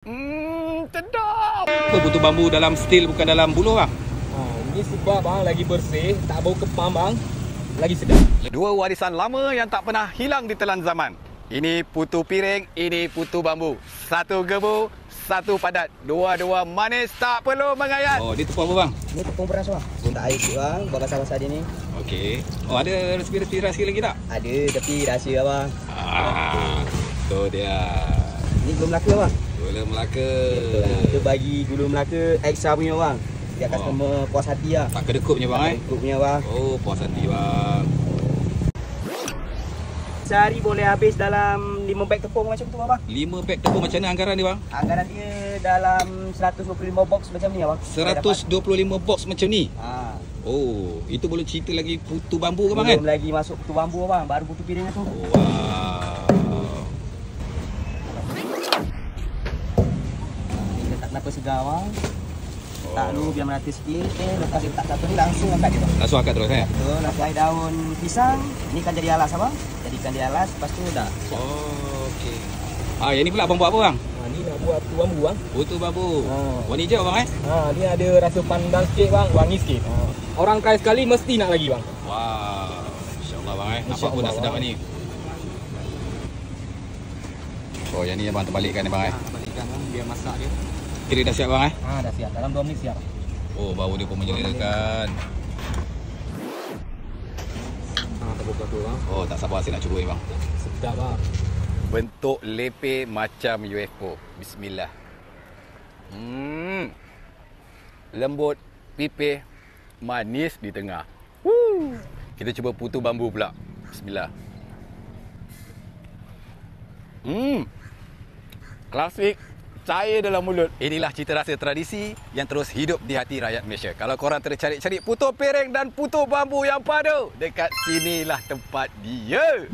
Sedap. Apa putu bambu dalam stil bukan dalam buluh bang? Ini sebab bang lagi bersih, tak bau kepam bang, lagi sedap. Dua warisan lama yang tak pernah hilang di telan zaman. Ini putu piring, ini putu bambu. Satu gebu, satu padat. Dua-dua manis, tak perlu mengayat. Oh, dia tepung apa bang? Ini tepung beras bang. Minta air sikit bang, buat basah-basah dia ni. Okey. Oh, ada resipi-resipi rahsia lagi tak? Ada, tapi rahsia bang. Tu dia. Ini gula Melaka bang. Gula Melaka. Kita bagi gula Melaka ekstra punya bang. Biar customer puas hati lah. Tak kedekup punya bang Kedekup punya bang. Oh, puas hati bang. Sehari boleh habis dalam 5 beg tepung macam tu bang. 5 pack tepung macam mana anggaran dia bang? Anggaran dia dalam 125 box macam ni bang. 125 box macam ni. Oh, itu boleh cerita lagi putu bambu ke bang kan? Belum lagi masuk putu bambu bang, baru putu piring tu. Wow. Ini tak kenapa segar bang. Tak dulu biar merata sikit. Lepas letak satu ni langsung angkat dia bang. Langsung angkat terus kan? Betul, nak air daun pisang. Ni kan jadi alas abang. Jadikan dia alas, lepas tu dah. Oh, okey. Yang ni pula abang buat apa bang? Ni nak buat putu bambu bang. Putu bambu. Warna hijau bang Ni ada rasa pandan sikit bang, wangi sikit. Orang try sekali mesti nak lagi bang. Wow. InsyaAllah bang Nampak pun dah sedap ni. Oh, yang ni abang terbalikkan ni bang Balikkan bang, biar masak dia. Kira dah siap bang Dah siap, dalam 2 minit siap. Oh, bau dia pun menjelakan. Tak buka tu bang. Oh, tak sabar saya nak cuba ni bang. Sedap bang. Bentuk lepeh macam UFO. Bismillah. Lembut, pipih, manis di tengah. Kita cuba putu bambu pula. Bismillah. Klasik, cair dalam mulut. Inilah cita rasa tradisi yang terus hidup di hati rakyat Malaysia. Kalau korang tercari-cari putu piring dan putu bambu yang padu, dekat sinilah tempat dia.